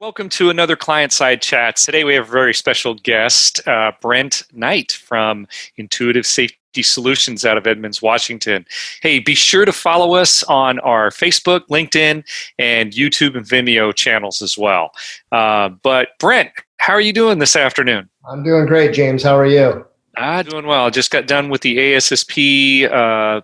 Welcome to another Client Side Chats. Today we have a very special guest, Brent Knight from Intuitive Safety Solutions out of Edmonds, Washington. Hey, be sure to follow us on our Facebook, LinkedIn, and YouTube and Vimeo channels as well. But Brent, how are you doing this afternoon? I'm doing great, James. How are you? Doing well. I just got done with the ASSP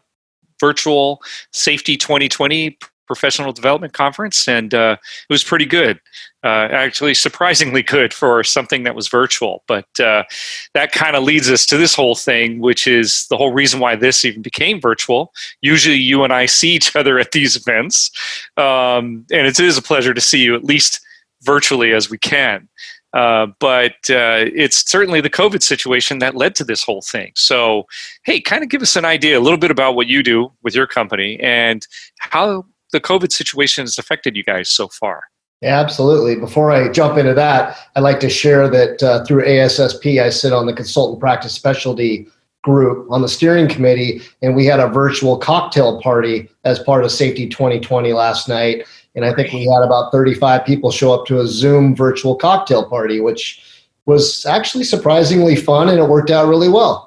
Virtual Safety 2020 Professional Development Conference, and it was pretty good. Actually, surprisingly good for something that was virtual. But that kind of leads us to this whole thing, which is the whole reason why this even became virtual. Usually you and I see each other at these events, and it is a pleasure to see you at least virtually as we can. But it's certainly the COVID situation that led to this whole thing. So, hey, kind of give us an idea, a little bit about what you do with your company and how the COVID situation has affected you guys so far. Yeah, absolutely. Before I jump into that, I'd like to share that through ASSP, I sit on the Consultant Practice Specialty group on the steering committee, and we had a virtual cocktail party as part of Safety 2020 last night. And I think we had about 35 people show up to a Zoom virtual cocktail party, which was actually surprisingly fun, and it worked out really well.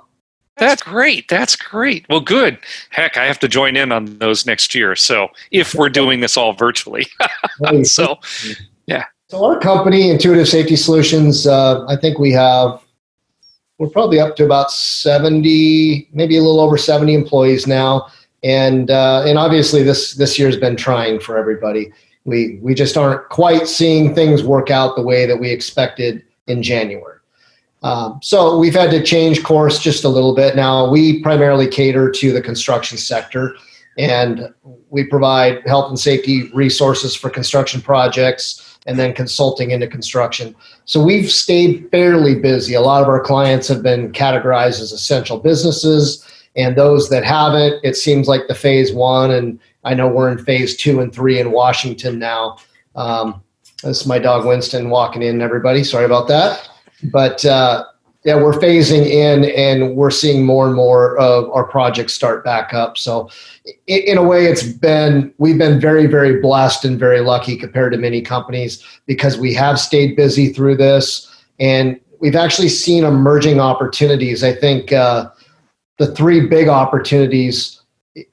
That's great. That's great. Well, good. Heck, I have to join in on those next year. So if we're doing this all virtually. So, yeah. So our company, Intuitive Safety Solutions, I think we're probably up to about 70, maybe a little over 70 employees now. And obviously this year's been trying for everybody. We just aren't quite seeing things work out the way that we expected in January. So we've had to change course just a little bit. Now, we primarily cater to the construction sector, and we provide health and safety resources for construction projects and then consulting into construction. So we've stayed fairly busy. A lot of our clients have been categorized as essential businesses, and those that haven't, it seems like the phase one, and I know we're in phase 2 and 3 in Washington now. This is my dog Winston walking in, everybody. Sorry about that. But yeah, we're phasing in, and we're seeing more and more of our projects start back up. So in a way, we've been very, very blessed and very lucky compared to many companies, because we have stayed busy through this, and we've actually seen emerging opportunities. I think the 3 big opportunities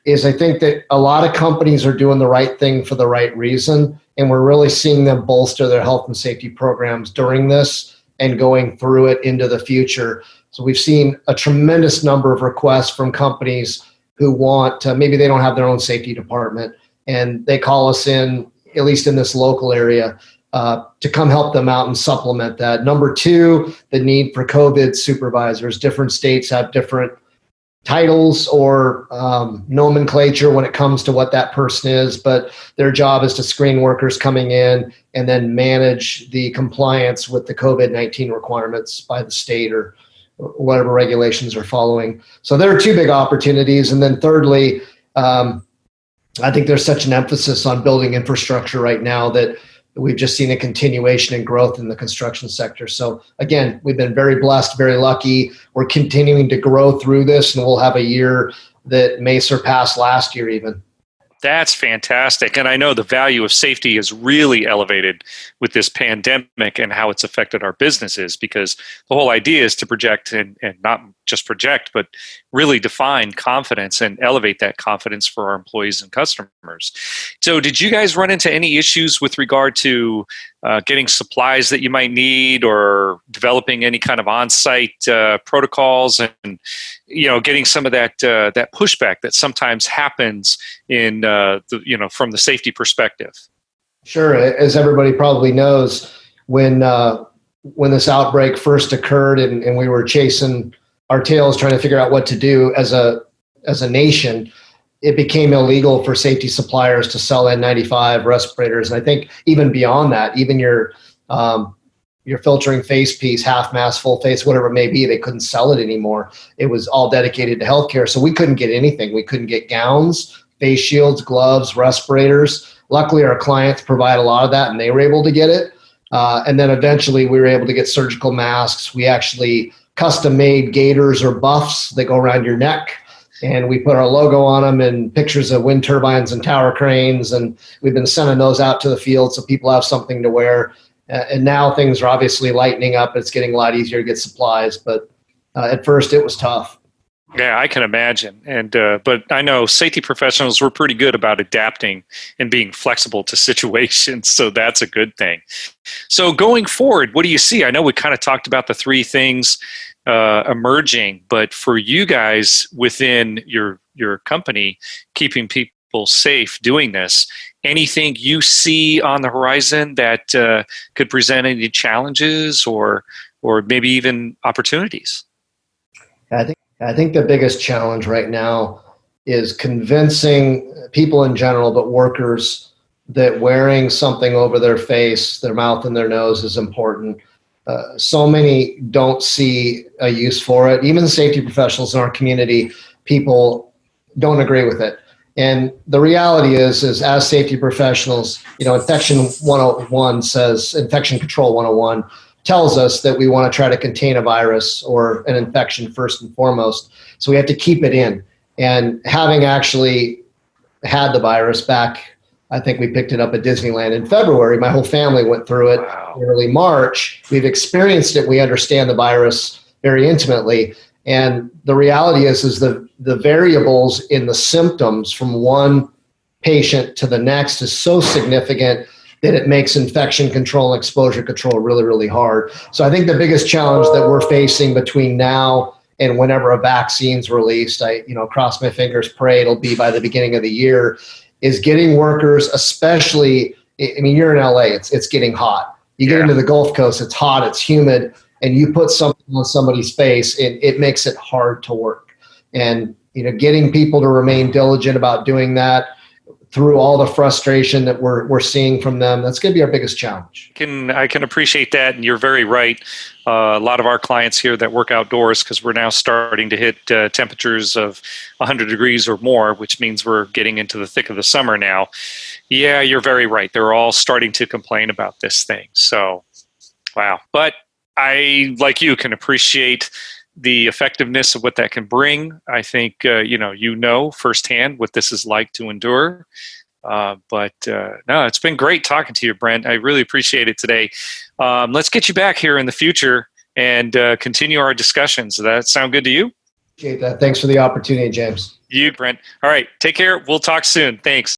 is, I think that a lot of companies are doing the right thing for the right reason, and we're really seeing them bolster their health and safety programs during this and going through it into the future. So we've seen a tremendous number of requests from companies who want, maybe they don't have their own safety department, and they call us in, at least in this local area, to come help them out and supplement that. Number 2, the need for COVID supervisors. Different states have different titles or nomenclature when it comes to what that person is, but their job is to screen workers coming in and then manage the compliance with the COVID-19 requirements by the state or whatever regulations are following. So there are 2 big opportunities. And then thirdly, I think there's such an emphasis on building infrastructure right now that we've just seen a continuation in growth in the construction sector. So again, we've been very blessed, very lucky. We're continuing to grow through this, and we'll have a year that may surpass last year even. That's fantastic. And I know the value of safety is really elevated with this pandemic and how it's affected our businesses, because the whole idea is to project and not just project, but really define confidence and elevate that confidence for our employees and customers. So did you guys run into any issues with regard to getting supplies that you might need, or developing any kind of on-site protocols, and getting some of that pushback that sometimes happens in from the safety perspective? Sure. As everybody probably knows, when this outbreak first occurred, and we were chasing our tails trying to figure out what to do as a nation, it became illegal for safety suppliers to sell N95 respirators. And I think even beyond that, even your filtering face piece, half mask, full face, whatever it may be, they couldn't sell it anymore. It was all dedicated to healthcare. So we couldn't get anything. We couldn't get gowns, face shields, gloves, respirators. Luckily, our clients provide a lot of that, and they were able to get it. And then eventually we were able to get surgical masks. We actually custom made gaiters or buffs that go around your neck, and we put our logo on them and pictures of wind turbines and tower cranes. And we've been sending those out to the field so people have something to wear. And now things are obviously lightening up. It's getting a lot easier to get supplies, but at first it was tough. Yeah, I can imagine. And but I know safety professionals were pretty good about adapting and being flexible to situations, so that's a good thing. So going forward, what do you see? I know we kind of talked about the three things emerging, but for you guys within your company, keeping people safe, doing this, anything you see on the horizon that could present any challenges or maybe even opportunities? I think the biggest challenge right now is convincing people in general, but workers, that wearing something over their face, their mouth, and their nose is important. So many don't see a use for it. Even safety professionals in our community, people don't agree with it. And the reality is as safety professionals, Infection 101 says, Infection Control 101 tells us that we want to try to contain a virus or an infection first and foremost. So we have to keep it in. And having actually had the virus back, I think we picked it up at Disneyland in February. My whole family went through it in early March. We've experienced it. We understand the virus very intimately. And the reality is the variables in the symptoms from one patient to the next is so significant that it makes infection control and exposure control really, really hard. So I think the biggest challenge that we're facing between now and whenever a vaccine's released, I cross my fingers, pray it'll be by the beginning of the year, is getting workers, especially, you're in LA, it's getting hot. You get into the Gulf Coast, it's hot, it's humid, and you put something on somebody's face, and it makes it hard to work. And getting people to remain diligent about doing that through all the frustration that we're seeing from them, that's going to be our biggest challenge. I can appreciate that, and you're very right. A lot of our clients here that work outdoors, because we're now starting to hit temperatures of 100 degrees or more, which means we're getting into the thick of the summer now. Yeah, you're very right. They're all starting to complain about this thing. So, wow. But I, like you, can appreciate the effectiveness of what that can bring. I think, firsthand what this is like to endure. But no, it's been great talking to you, Brent. I really appreciate it today. Let's get you back here in the future and continue our discussions. Does that sound good to you? Appreciate that. Thanks for the opportunity, James. You, Brent. All right. Take care. We'll talk soon. Thanks.